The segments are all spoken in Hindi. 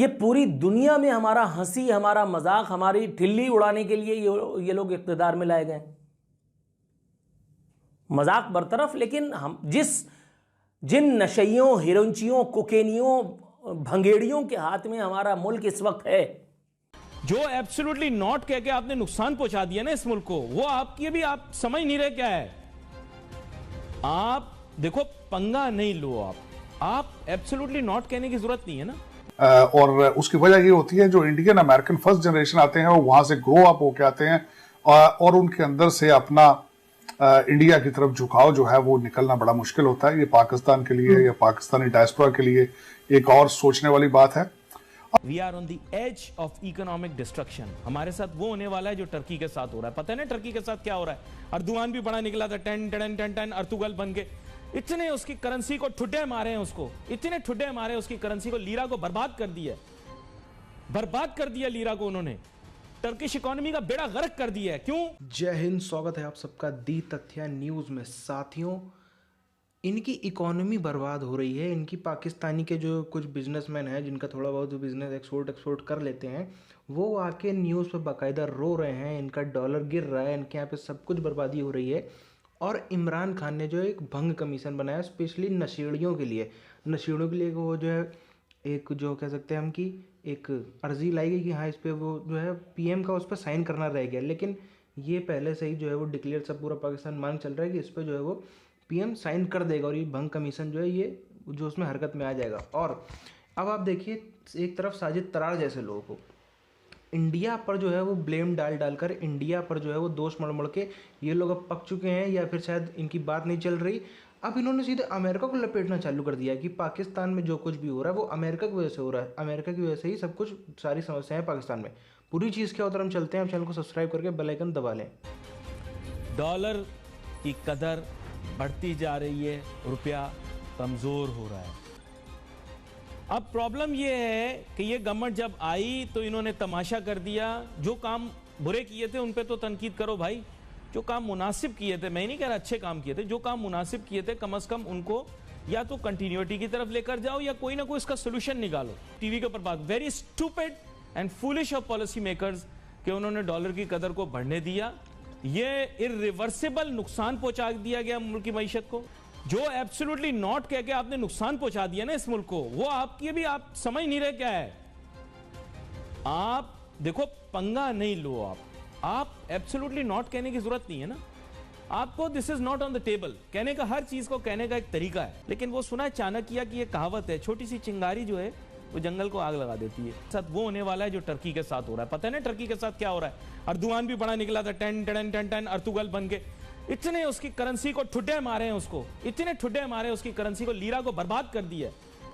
ये पूरी दुनिया में हमारा हंसी, हमारा मजाक, हमारी ठिल्ली उड़ाने के लिए ये लोग इक़्तिदार में लाए गए। मजाक बरतरफ, लेकिन हम जिन नशइयों, हिरोइंचियों, कोकेनियों, भंगेड़ियों के हाथ में हमारा मुल्क इस वक्त है, जो एब्सोल्युटली नॉट कह के आपने नुकसान पहुंचा दिया ना इस मुल्क को, वो आपकी भी आप समझ नहीं रहे क्या है। आप देखो, पंगा नहीं लो, आप एब्सोल्युटली नॉट कहने की जरूरत नहीं है ना। और उसकी वजह ये होती है, जो इंडियन अमेरिकन फर्स्ट जनरेशन आते हैं वो वहां से ग्रो अप होके आते हैं और उनके अंदर से अपना इंडिया की तरफ झुकाव जो है वो निकलना बड़ा मुश्किल होता है। ये पाकिस्तान के लिए या पाकिस्तानी डायस्पोरा के लिए एक और सोचने वाली बात है। We are on the edge of economic destruction. हमारे साथ वो होने वाला है जो टर्की के साथ हो रहा है। पता है ना टर्की के साथ क्या हो रहा है? अर्दुआन भी बड़ा निकला था, 10 अर्तुगल बन के, इतने उसकी करेंसी को ठुड्डे मारे हैं, उसको इतने ठुड्डे मारे उसकी करेंसी को, लीरा को बर्बाद कर दिया, बर्बाद कर दिया लीरा को उन्होंने। टर्किश इकोनॉमी का बेड़ा गर्क कर दिया है। क्यों? जय हिंद, स्वागत है आप सबका दी तथ्य न्यूज में। साथियों, इनकी इकोनॉमी बर्बाद हो रही है। इनकी पाकिस्तानी के जो कुछ बिजनेसमैन हैं जिनका थोड़ा बहुत बिजनेस एक्सपोर्ट कर लेते हैं, वो आके न्यूज़ पे बाकायदा रो रहे हैं। इनका डॉलर गिर रहा है, इनके यहाँ पे सब कुछ बर्बादी हो रही है। और इमरान खान ने जो एक भंग कमीशन बनाया स्पेशली नशेड़ियों के लिए, वो जो है एक जो कह सकते हैं हम कि एक अर्जी लाई गई कि हाँ इस पर वो जो है पीएम का उस पर साइन करना रह गया। लेकिन ये पहले से ही जो है वो डिक्लेयर सब पूरा पाकिस्तान मांग चल रहा है कि इस पर जो है वो पीएम साइन कर देगा और ये भंग कमीशन जो है ये जो उसमें हरकत में आ जाएगा। और अब आप देखिए, एक तरफ साजिद तरार जैसे लोगों को इंडिया पर जो है वो ब्लेम डालकर इंडिया पर जो है वो दोष मड़ के ये लोग अब पक चुके हैं, या फिर शायद इनकी बात नहीं चल रही। अब इन्होंने सीधे अमेरिका को लपेटना चालू कर दिया कि पाकिस्तान में जो कुछ भी हो रहा है वो अमेरिका की वजह से हो रहा है, अमेरिका की वजह से ही सब कुछ, सारी समस्याएं पाकिस्तान में। पूरी चीज़ क्या उधर हम चलते हैं। आप चैनल को सब्सक्राइब करके बेल आइकन दबा लें। डॉलर की कदर बढ़ती जा रही है, रुपया कमजोर हो रहा है। अब प्रॉब्लम यह है कि ये गवर्नमेंट जब आई तो इन्होंने तमाशा कर दिया। जो काम बुरे किए थे उन पे तो तनकीद करो भाई, जो काम मुनासिब किए थे, मैं नहीं कह रहा अच्छे काम किए थे, जो काम मुनासिब किए थे कम से कम उनको या तो कंटिन्यूटी की तरफ लेकर जाओ या कोई ना कोई इसका सोल्यूशन निकालो। टीवी के ऊपर बात, very stupid and foolish of policy makers कि उन्होंने डॉलर की कदर को बढ़ने दिया। ये इरिवर्सिबल नुकसान पहुंचा दिया गया मुल्क की मईशत को। जो एब्सोल्युटली नॉट कह के आपने नुकसान पहुंचा दिया ना इस मुल्क को, वो आपकी भी आप समझ नहीं रहे क्या है। आप देखो, पंगा नहीं लो, आप एब्सोल्युटली नॉट कहने की जरूरत नहीं है ना। आपको this is not on the table कहने का, हर चीज को कहने का एक तरीका है। लेकिन वो सुना है चाणक्य की ये कहावत है, छोटी सी चिंगारी जो है वो जंगल को आग लगा देती है। साथ वो होने वाला है जो टर्की के साथ हो रहा है। पता है ना टर्की के साथ क्या हो रहा है? अर्दुआन भी बड़ा निकला था, 10 अर्तुगल बन के, इतने उसकी करेंसी को ठुड्डे मारे हैं, उसको इतने ठुड्डे मारे उसकी करेंसी को, लीरा को बर्बाद कर दिया।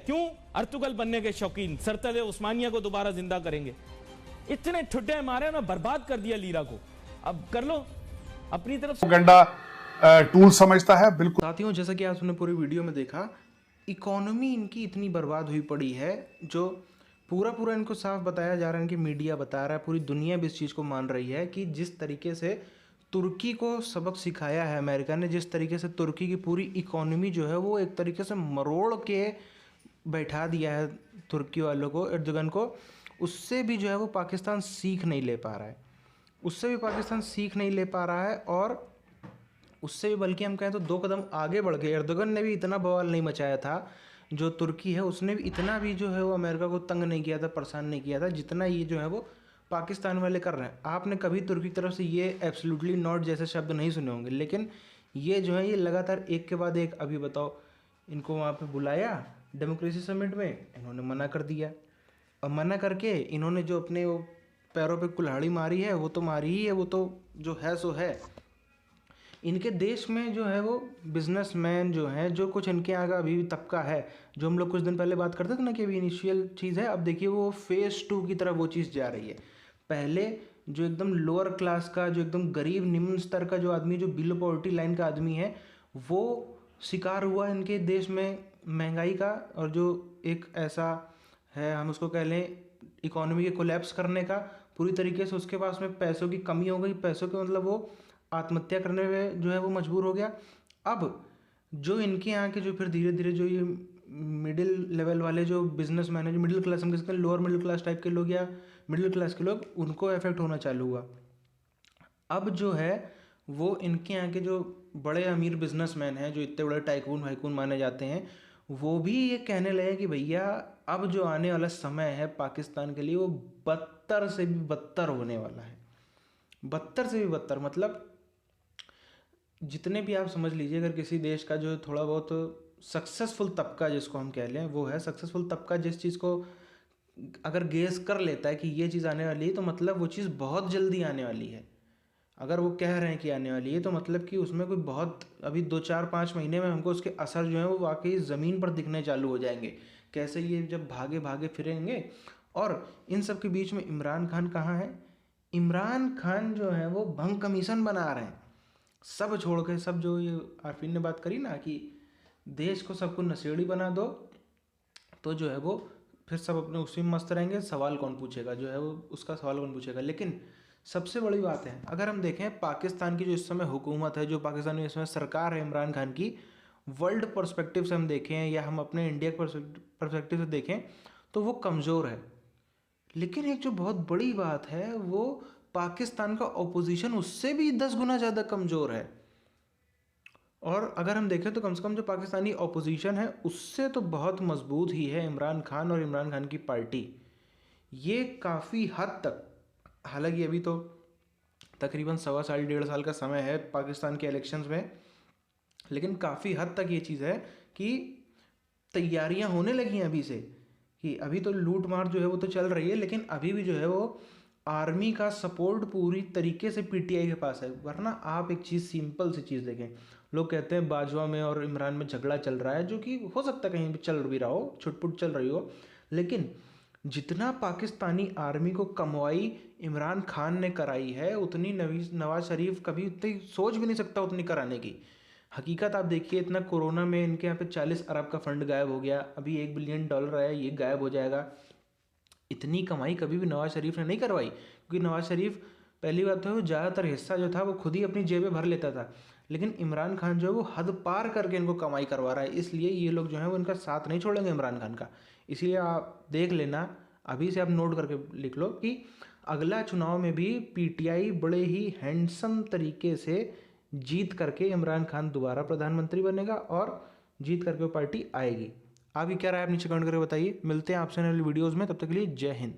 क्यों? अर्तुगल बनने के शौकीन सरतज उस्मानिया को दोबारा जिंदा करेंगे। इतने ठुड्डे मारे ना, बर्बाद कर दिया लीरा को। अब कर लो अपनी तरफ से। गंडा टूल समझता है। बिल्कुल साथियों, जैसा कि आपने पूरी वीडियो में देखा, इकोनॉमी इनकी इतनी बर्बाद हुई पड़ी है, जो पूरा इनको साफ बताया जा रहा है कि मीडिया बता रहा है, पूरी दुनिया भी इस चीज़ को मान रही है कि जिस तरीके से तुर्की को सबक सिखाया है अमेरिका ने, जिस तरीके से तुर्की की पूरी इकोनॉमी जो है वो एक तरीके से मरोड़ के बैठा दिया है तुर्की वालों को, एर्दोगन को, उससे भी जो है वो पाकिस्तान सीख नहीं ले पा रहा है। उससे भी पाकिस्तान सीख नहीं ले पा रहा है, और उससे भी बल्कि हम कहें तो 2 कदम आगे बढ़ गए। एर्दोगन ने भी इतना बवाल नहीं मचाया था, जो तुर्की है उसने भी इतना भी जो है वो अमेरिका को तंग नहीं किया था, परेशान नहीं किया था, जितना ये जो है वो पाकिस्तान वाले कर रहे हैं। आपने कभी तुर्की की तरफ से ये एब्सोल्युटली नॉट जैसे शब्द नहीं सुने होंगे, लेकिन ये जो है ये लगातार एक के बाद एक। अभी बताओ, इनको वहाँ पे बुलाया डेमोक्रेसी समिट में, इन्होंने मना कर दिया, और मना करके इन्होंने जो अपने वो पैरों पे कुल्हाड़ी मारी है वो तो मारी ही है, वो तो जो है सो है। इनके देश में जो है वो बिजनेसमैन जो हैं, जो कुछ इनके यहाँ का अभी भी तबका है, जो हम लोग कुछ दिन पहले बात करते थे ना कि अभी इनिशियल चीज़ है, अब देखिए वो फेज़ 2 की तरफ वो चीज़ जा रही है। पहले जो एकदम लोअर क्लास का, जो एकदम गरीब निम्न स्तर का जो आदमी, जो बिलो पॉवर्टी लाइन का आदमी है, वो शिकार हुआ इनके देश में महंगाई का, और जो एक ऐसा है हम उसको कह लें इकोनॉमी के कोलैप्स करने का पूरी तरीके से। उसके पास में पैसों की कमी हो गई, पैसों के मतलब वो आत्महत्या करने में जो है वो मजबूर हो गया। अब जो इनके यहाँ के जो फिर धीरे धीरे जो ये मिडिल लेवल वाले जो बिजनेसमैन है, जो मिडिल क्लास, हम कह सकते हैं लोअर मिडिल क्लास टाइप के लोग या मिडिल क्लास के लोग, उनको इफेक्ट होना चालू हुआ। अब जो है वो इनके यहाँ के जो बड़े अमीर बिजनेसमैन हैं, जो इतने बड़े टाइकून वाइकून माने जाते हैं, वो भी ये कहने लगे कि भैया अब जो आने वाला समय है पाकिस्तान के लिए वो बदतर से भी बदतर होने वाला है। बदतर से भी बदतर मतलब जितने भी आप समझ लीजिए, अगर किसी देश का जो थोड़ा बहुत सक्सेसफुल तबका जिसको हम कह लें, वो है सक्सेसफुल तबका, जिस चीज़ को अगर गेस कर लेता है कि ये चीज़ आने वाली है तो मतलब वो चीज़ बहुत जल्दी आने वाली है। अगर वो कह रहे हैं कि आने वाली है तो मतलब कि उसमें कोई बहुत अभी 2-4-5 महीने में हमको उसके असर जो है वो वाकई ज़मीन पर दिखने चालू हो जाएंगे। कैसे ये जब भागे भागे फिरेंगे। और इन सब के बीच में इमरान खान कहाँ है? इमरान खान जो है वो भंग कमीशन बना रहे हैं, सब छोड़ के। सब जो ये आरफीन ने बात करी ना कि देश को सबको नशेड़ी बना दो, तो जो है वो फिर सब अपने उसी में मस्त रहेंगे, सवाल कौन पूछेगा, जो है वो उसका सवाल कौन पूछेगा। लेकिन सबसे बड़ी बात है, अगर हम देखें पाकिस्तान की जो इस समय हुकूमत है, जो पाकिस्तान में इस समय सरकार है इमरान खान की, वर्ल्ड पर्सपेक्टिव से हम देखें या हम अपने इंडिया के पर्सपेक्टिव से देखें तो वो कमज़ोर है। लेकिन एक जो बहुत बड़ी बात है वो पाकिस्तान का ओपोजिशन उससे भी 10 गुना ज़्यादा कमज़ोर है। और अगर हम देखें तो कम से कम जो पाकिस्तानी ओपोजिशन है उससे तो बहुत मजबूत ही है इमरान खान और इमरान खान की पार्टी। ये काफ़ी हद तक, हालांकि अभी तो तकरीबन 1.25 साल 1.5 साल का समय है पाकिस्तान के इलेक्शंस में, लेकिन काफ़ी हद तक ये चीज़ है कि तैयारियां होने लगी हैं अभी से, कि अभी तो लूट मार जो है वो तो चल रही है, लेकिन अभी भी जो है वो आर्मी का सपोर्ट पूरी तरीके से पीटीआई के पास है। वरना आप एक चीज़, सिंपल सी चीज़ देखें, लोग कहते हैं बाजवा में और इमरान में झगड़ा चल रहा है, जो कि हो सकता है कहीं भी चल भी रहा हो, छुटपुट चल रही हो, लेकिन जितना पाकिस्तानी आर्मी को कमवाई इमरान खान ने कराई है उतनी नवाज शरीफ कभी उतनी सोच भी नहीं सकता उतनी कराने की। हकीकत आप देखिए, इतना कोरोना में इनके यहाँ पे 40 अरब का फंड गायब हो गया, अभी $1 बिलियन है, ये गायब हो जाएगा। इतनी कमाई कभी भी नवाज शरीफ ने नहीं करवाई, क्योंकि नवाज शरीफ पहली बात तो ज़्यादातर हिस्सा जो था वो खुद ही अपनी जेबें भर लेता था, लेकिन इमरान खान जो है वो हद पार करके इनको कमाई करवा रहा है। इसलिए ये लोग जो हैं वो इनका साथ नहीं छोड़ेंगे इमरान खान का। इसलिए आप देख लेना, अभी से आप नोट करके लिख लो कि अगला चुनाव में भी पीटीआई बड़े ही हैंडसम तरीके से जीत करके इमरान खान दोबारा प्रधानमंत्री बनेगा और जीत करके वो पार्टी आएगी। आपकी क्या राय है नीचे कमेंट करके बताइए। मिलते हैं आपसे नई वीडियोज़ में, तब तक के लिए जय हिंद।